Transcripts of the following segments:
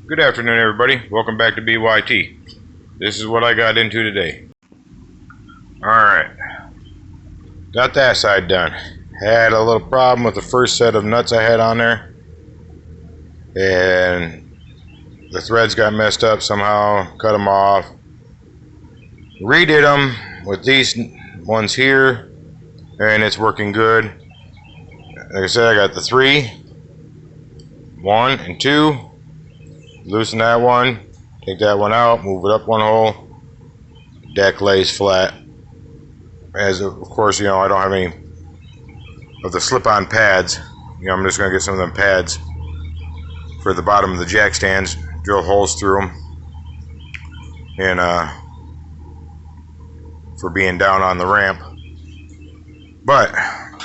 Good afternoon, everybody. Welcome back to BYT. This is what I got into today. Alright, got that side done. Had a little problem with the first set of nuts I had on there, and the threads got messed up somehow. Cut them off, redid them with these ones here, and it's working good. Like I said, I got the 3, 1 and 2. Loosen that one, take that one out, move it up one hole. Deck lays flat. As of course, I don't have any of the slip-on pads. I'm just gonna get some of them pads for the bottom of the jack stands, drill holes through them, and for being down on the ramp. But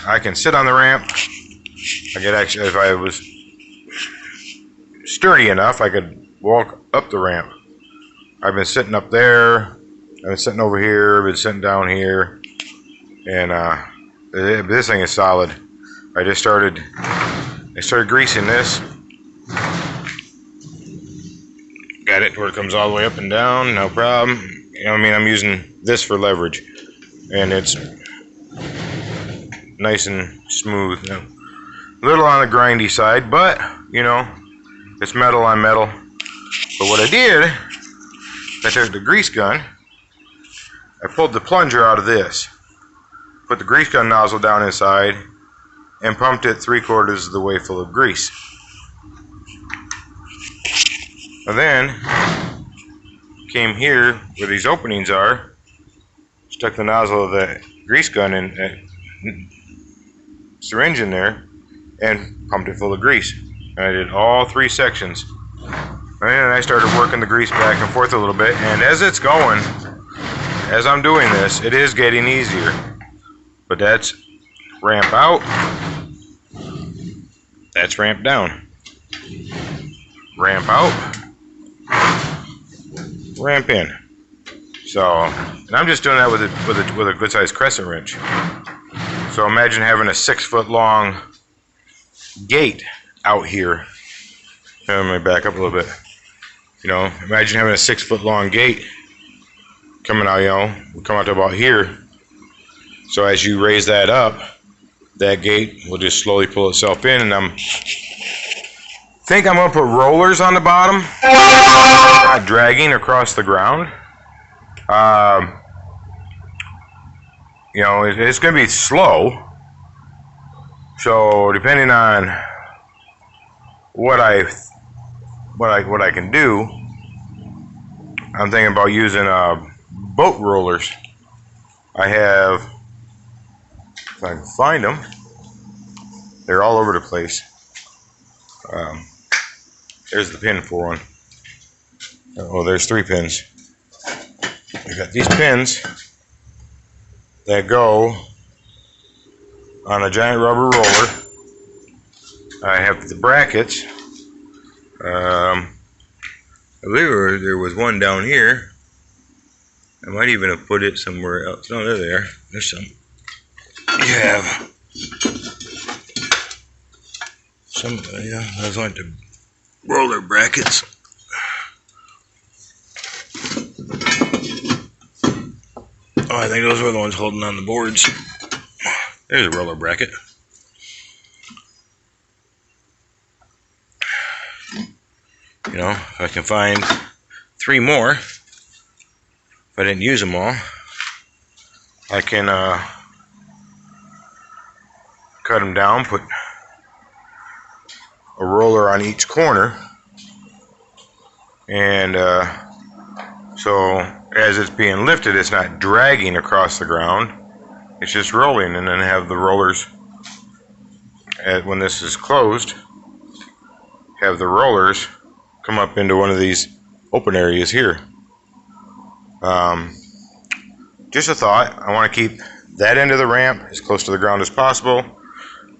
I can sit on the ramp. I could actually, if I was sturdy enough, I could walk up the ramp. I've been sitting up there, I've been sitting over here, I've been sitting down here, and this thing is solid. I started greasing this. Got it where it comes all the way up and down, no problem. I'm using this for leverage, and it's nice and smooth. A little on the grindy side, but it's metal on metal. But what I did, I took the grease gun, I pulled the plunger out of this, put the grease gun nozzle down inside, and pumped it 3/4 of the way full of grease. And then came here where these openings are, stuck the nozzle of the grease gun in, syringe in there, and pumped it full of grease. And I did all 3 sections. And then I started working the grease back and forth a little bit, and as it's going, as I'm doing this, it is getting easier. But that's ramp out, that's ramp down. Ramp out, ramp in. So, and I'm just doing that with a good sized crescent wrench. So imagine having a 6-foot long gate out here. Let me back up a little bit. Imagine having a 6-foot long gate coming out, come out to about here. So as you raise that up, that gate will just slowly pull itself in, and I think I'm gonna put rollers on the bottom, not dragging across the ground. It's gonna be slow. So depending on what I can do, I'm thinking about using boat rollers. I have, if I can find them, they're all over the place. There's the pin for one. Oh, there's 3 pins. I got these pins that go on a giant rubber roller. I have the brackets. I believe there was one down here. I might even have put it somewhere else. No, they're there. There's some. You have some, those aren't the roller brackets. Oh, I think those were the ones holding on the boards. There's a roller bracket. If I can find 3 more, if I didn't use them all, I can cut them down, put a roller on each corner, and so as it's being lifted, it's not dragging across the ground, it's just rolling, and then have the rollers, when this is closed, have the rollers come up into one of these open areas here. Just a thought. I want to keep that end of the ramp as close to the ground as possible.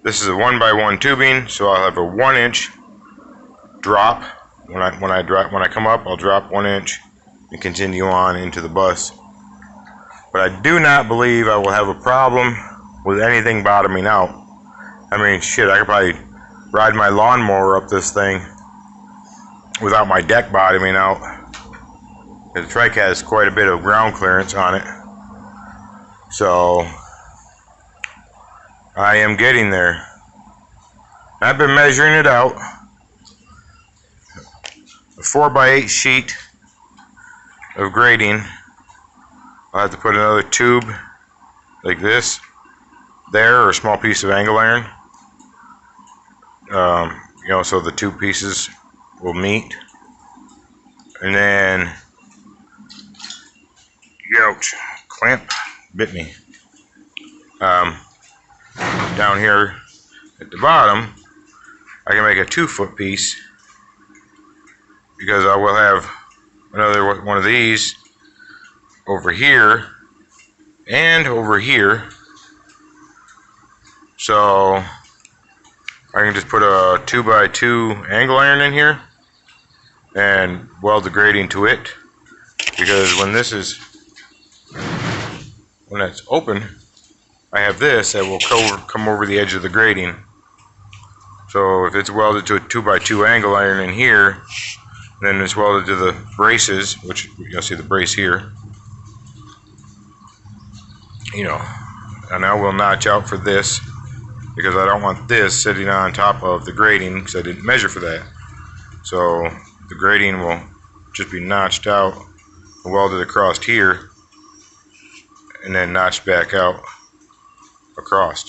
This is a 1x1 tubing, so I'll have a 1-inch drop. When I come up, I'll drop 1 inch and continue on into the bus. But I do not believe I will have a problem with anything bottoming out. I mean, shit, I could probably ride my lawnmower up this thing without my deck bottoming out. The trike has quite a bit of ground clearance on it. So I am getting there. I've been measuring it out. A 4x8 sheet of grading. I'll have to put another tube like this there, or a small piece of angle iron. You know, so the two pieces will meet. And then, ouch, clamp bit me. Down here at the bottom, I can make a 2-foot piece, because I will have another one of these over here and over here. So I can just put a 2x2 angle iron in here and weld the grating to it, because when that's open, I have this that will come over the edge of the grating. So if it's welded to a 2x2 angle iron in here, then it's welded to the braces, which you'll see the brace here. You know, and I will notch out for this, because I don't want this sitting on top of the grating, because I didn't measure for that. So the grating will just be notched out and welded across here, and then notched back out across.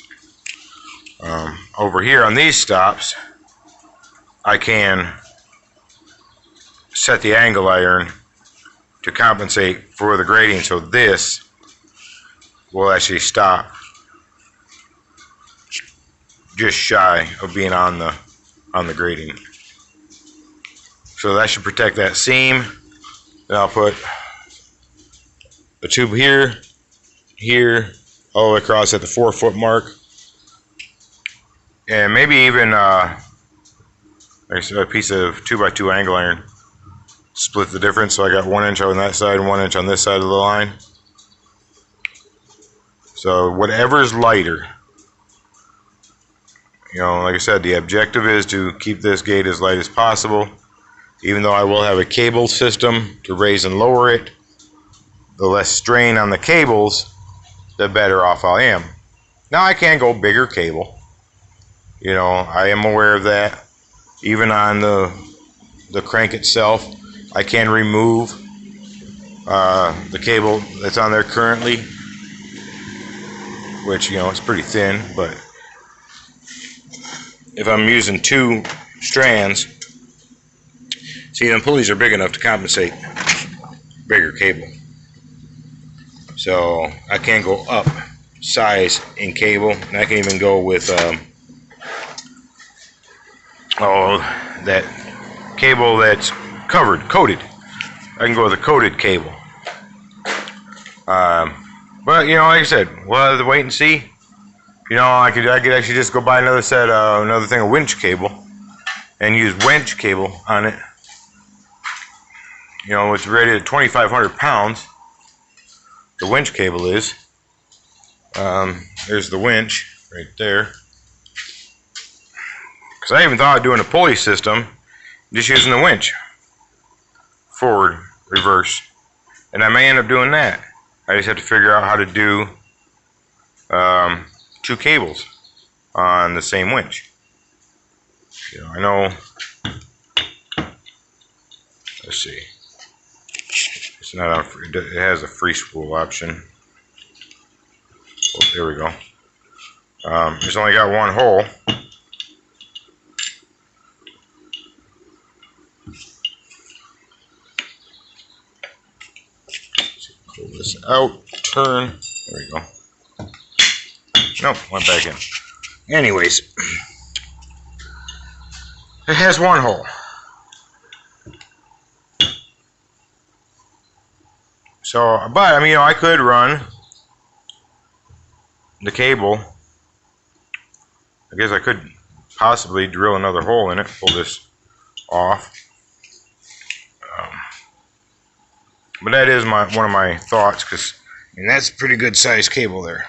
Over here on these stops, I can set the angle iron to compensate for the grating, so this will actually stop just shy of being on the grating. So that should protect that seam. Then I'll put the tube here, all the way across at the 4-foot mark, and maybe even a piece of 2x2 angle iron. Split the difference, so I got 1 inch on that side and 1 inch on this side of the line. So whatever is lighter, you know, like I said, the objective is to keep this gate as light as possible. Even though I will have a cable system to raise and lower it, the less strain on the cables, the better off I am. Now I can go bigger cable. You know, I am aware of that. Even on the crank itself, I can remove the cable that's on there currently, which, you know, it's pretty thin, but if I'm using 2 strands, see, them pulleys are big enough to compensate bigger cable. So I can go up size in cable, and I can even go with that cable that's coated. I can go with a coated cable. But you know, like I said, we'll have to wait and see. You know, I could actually just go buy another thing of winch cable, and use winch cable on it. You know, it's rated at 2,500 pounds. The winch cable is. There's the winch right there. Because I even thought of doing a pulley system, just using the winch, forward, reverse, and I may end up doing that. I just have to figure out how to do 2 cables on the same winch. You know, I know. Let's see. It's not on. It has a free spool option. Oh, there we go. It's only got 1 hole. Pull this out. Turn. There we go. Nope, went back in. Anyways, it has 1 hole. So, but I mean, you know, I could run the cable. I guess I could possibly drill another hole in it, pull this off. But that is one of my thoughts, because I mean, that's a pretty good size cable there.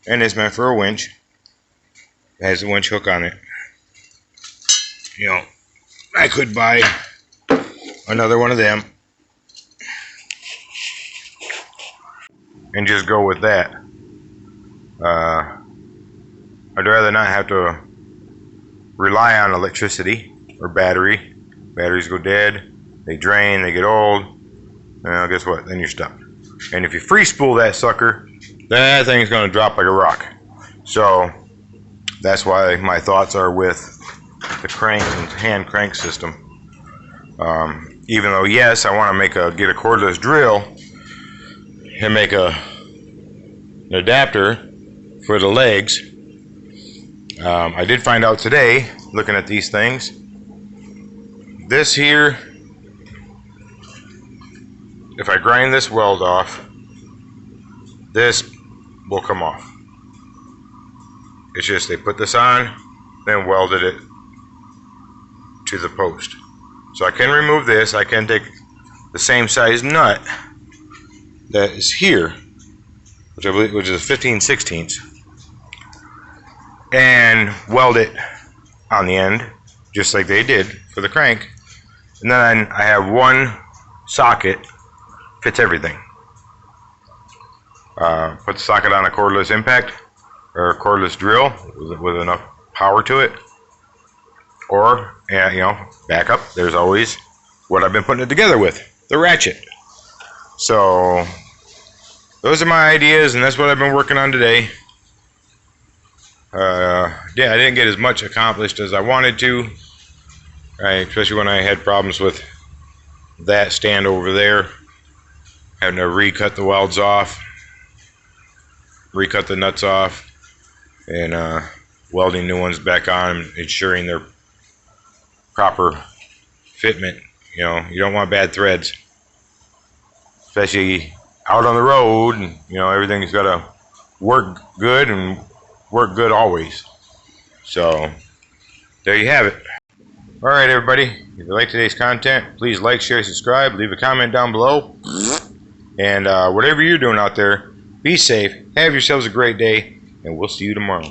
And it's meant for a winch. It has a winch hook on it. You know, I could buy another one of them and just go with that. I'd rather not have to rely on electricity or battery. Batteries go dead, they drain, they get old. Well, guess what? Then you're stuck. And if you free spool that sucker, that thing's going to drop like a rock. So that's why my thoughts are with the crank and hand crank system. Even though, yes, I want to get a cordless drill and make an adapter for the legs. I did find out today, looking at these things, this here, if I grind this weld off, this will come off. It's just they put this on, then welded it to the post. So I can remove this. I can take the same size nut that is here, which is 15/16, and weld it on the end, just like they did for the crank. And then I have one socket, fits everything. Put the socket on a cordless impact or a cordless drill with enough power to it. Or, back up, there's always what I've been putting it together with, the ratchet. So those are my ideas, and that's what I've been working on today. I didn't get as much accomplished as I wanted to, especially when I had problems with that stand over there, having to recut the welds off, recut the nuts off, and welding new ones back on, ensuring their proper fitment. You don't want bad threads, especially out on the road, and everything's got to work good and work good always. So there you have it. All right, everybody, if you like today's content, please like, share, subscribe, leave a comment down below, and whatever you're doing out there, be safe, have yourselves a great day, and we'll see you tomorrow.